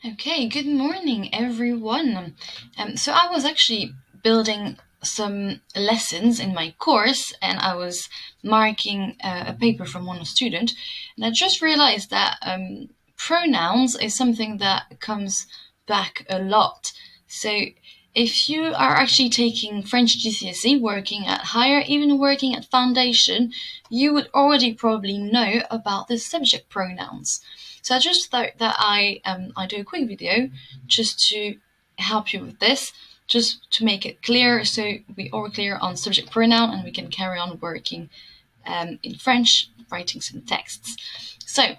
Okay, good morning, everyone. So I was actually building some lessons in my course, and I was marking a paper from one student, and I just realized that pronouns is something that comes back a lot. So if you are actually taking French GCSE, working at higher, even working at foundation, you would already probably know about the subject pronouns. So I just thought that I do a quick video just to help you with this, just to make it clear, so we are clear on subject pronoun and we can carry on working in French, writing some texts. So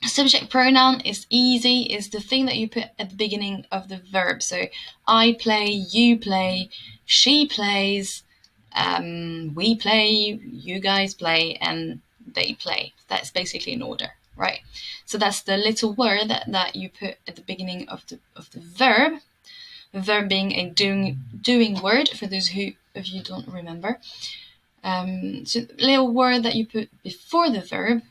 subject pronoun is easy, is the thing that you put at the beginning of the verb. So I play, you play, she plays, we play, you guys play, and they play. That's basically in order, right? So that's the little word that you put at the beginning of the verb. The verb being a doing word for those of you don't remember. So little word that you put before the verb,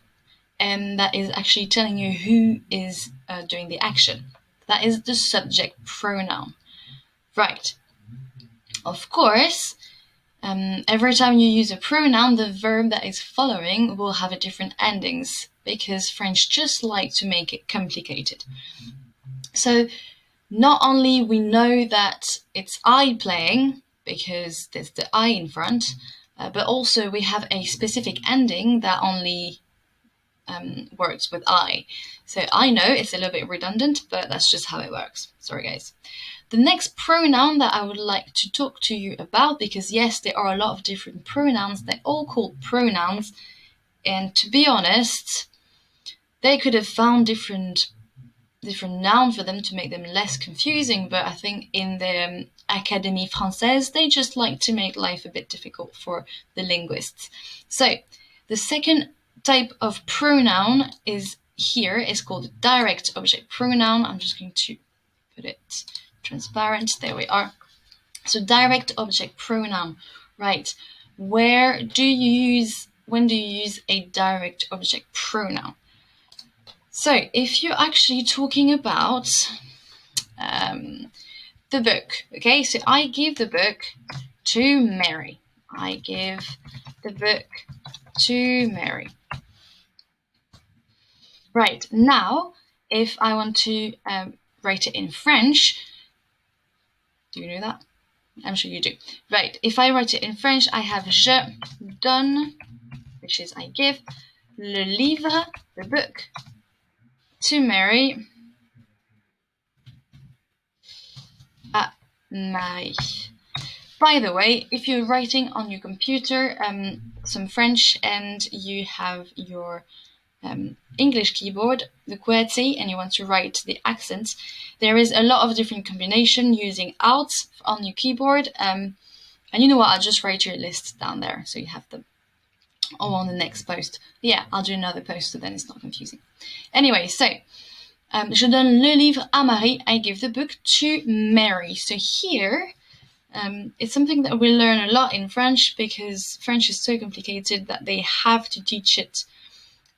and that is actually telling you who is doing the action. That is the subject pronoun, right? Of course, every time you use a pronoun, the verb that is following will have a different endings because French just like to make it complicated. So not only we know that it's I playing because there's the I in front, but also we have a specific ending that only works with I. So I know it's a little bit redundant, but that's just how it works. Sorry, guys. The next pronoun that I would like to talk to you about, because yes, there are a lot of different pronouns, they're all called pronouns, and to be honest, they could have found different nouns for them to make them less confusing, but I think in the Académie Française, they just like to make life a bit difficult for the linguists. So the second type of pronoun is called direct object pronoun. I'm just going to put it transparent. There we are. So direct object pronoun, right? When do you use a direct object pronoun? So if you're actually talking about the book, okay? So I give the book to Mary. I give the book to Mary. Right, now, if I want to write it in French, do you know that? I'm sure you do. Right, if I write it in French, I have je donne, which is I give, le livre, the book, to Mary, à Marie. By the way, if you're writing on your computer some French and you have your English keyboard, the QWERTY, and you want to write the accents, there is a lot of different combination using Alt on your keyboard. And you know what? I'll just write your list down there so you have them all on the next post. Yeah, I'll do another post so then it's not confusing. Anyway, so je donne le livre à Marie. I give the book to Mary. So here, it's something that we learn a lot in French because French is so complicated that they have to teach it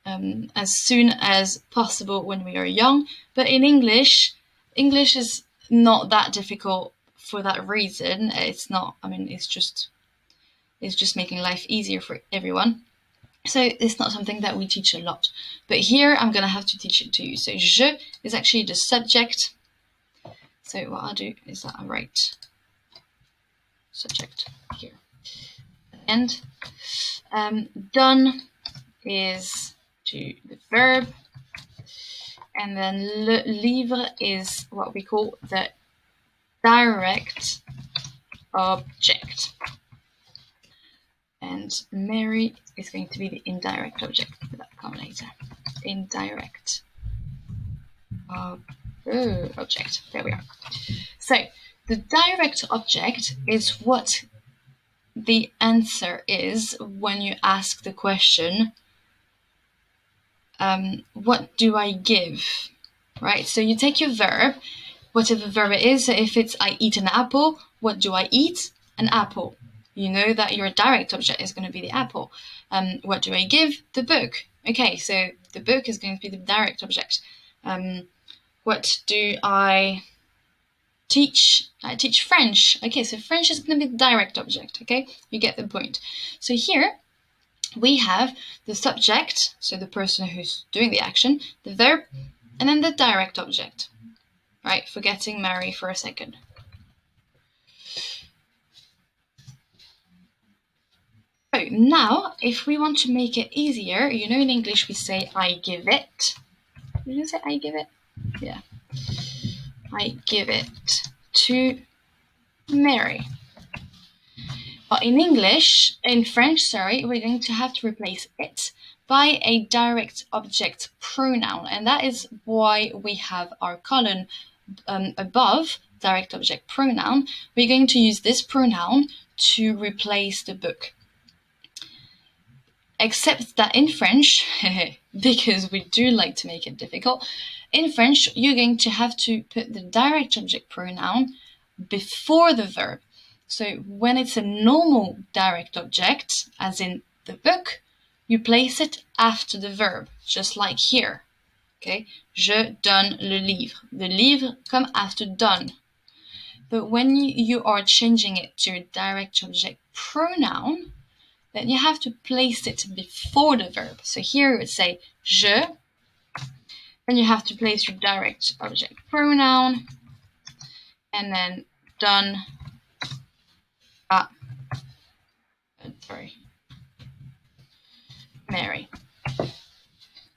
as soon as possible when we are young. But in English is not that difficult for that reason. It's not, it's just making life easier for everyone. So it's not something that we teach a lot. But here I'm going to have to teach it to you. So je is actually the subject. So what I'll do is that I write subject here. And donne is to the verb, and then le livre is what we call the direct object, and Mary is going to be the indirect object, but that'll come later. Indirect object, there we are. So the direct object is what the answer is when you ask the question, what do I give? Right? So you take your verb, whatever verb it is. So if it's I eat an apple, what do I eat? An apple. You know that your direct object is going to be the apple. What do I give? The book. Okay, so the book is going to be the direct object. What do I teach? I teach French. Okay, so French is going to be the direct object, okay? You get the point. So here we have the subject, so the person who's doing the action, the verb, and then the direct object. Right, forgetting Mary for a second. So now, if we want to make it easier, you know in English we say I give it. Did you say I give it? Yeah. I give it to Mary. But in French, we're going to have to replace it by a direct object pronoun. And that is why we have our column above direct object pronoun. We're going to use this pronoun to replace the book. Except that in French, because we do like to make it difficult, in French, you're going to have to put the direct object pronoun before the verb. So when it's a normal direct object, as in the book, you place it after the verb, just like here. Okay? Je donne le livre. The livre come after donne. But when you are changing it to a direct object pronoun, then you have to place it before the verb. So here it would say je, then you have to place your direct object pronoun, and then donne à, Mary.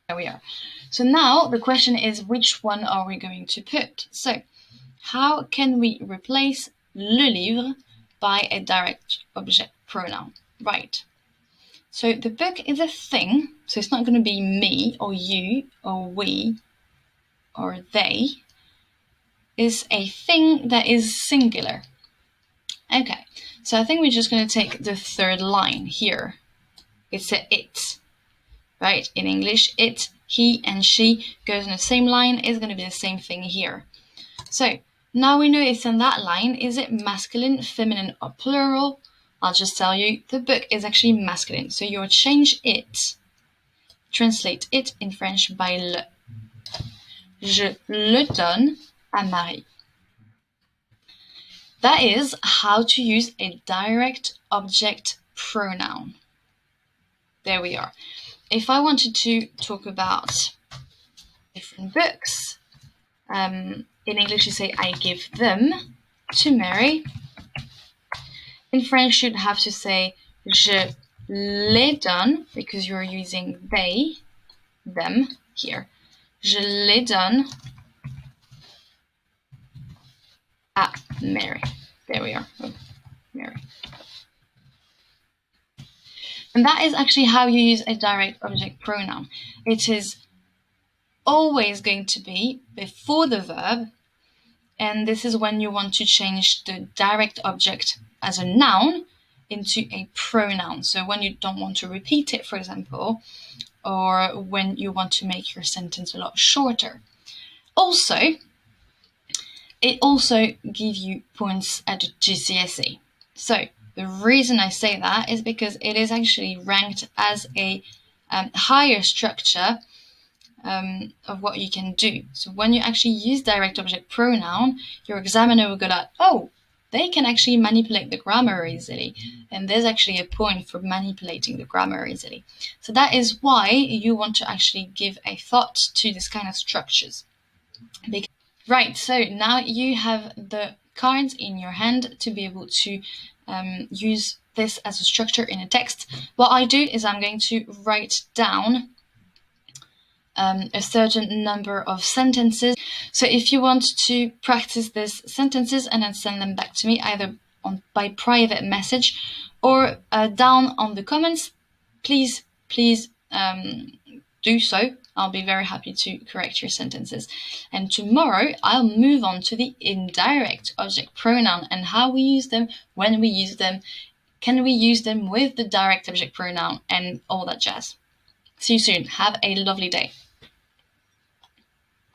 There we are. So now the question is, which one are we going to put? So how can we replace le livre by a direct object pronoun? Right. So the book is a thing, so it's not going to be me or you or we or they. Is a thing that is singular. Okay, so I think we're just going to take the third line here. It's a it, right? In English, it, he, and she goes in the same line. Is going to be the same thing here. So now we know it's in that line. Is it masculine, feminine, or plural? I'll just tell you, the book is actually masculine. So you'll change it, translate it in French by le. Je le donne à Marie. That is how to use a direct object pronoun. There we are. If I wanted to talk about different books, in English you say I give them to Mary. In French you'd have to say je les donne, because you're using they, them here. Je les donne à Mary. There we are. Oh, Mary. And that is actually how you use a direct object pronoun. It is always going to be before the verb, and this is when you want to change the direct object as a noun into a pronoun. So when you don't want to repeat it, for example, or when you want to make your sentence a lot shorter. Also, it also gives you points at the GCSE. So the reason I say that is because it is actually ranked as a higher structure of what you can do. So when you actually use direct object pronoun, your examiner will go like, oh, they can actually manipulate the grammar easily. And there's actually a point for manipulating the grammar easily. So that is why you want to actually give a thought to this kind of structures. Right, so now you have the cards in your hand to be able to use this as a structure in a text. What I do is I'm going to write down a certain number of sentences. So if you want to practice these sentences and then send them back to me either by private message or down on the comments, please do so. I'll be very happy to correct your sentences. And tomorrow I'll move on to the indirect object pronoun and how we use them, when we use them, can we use them with the direct object pronoun and all that jazz. See you soon. Have a lovely day.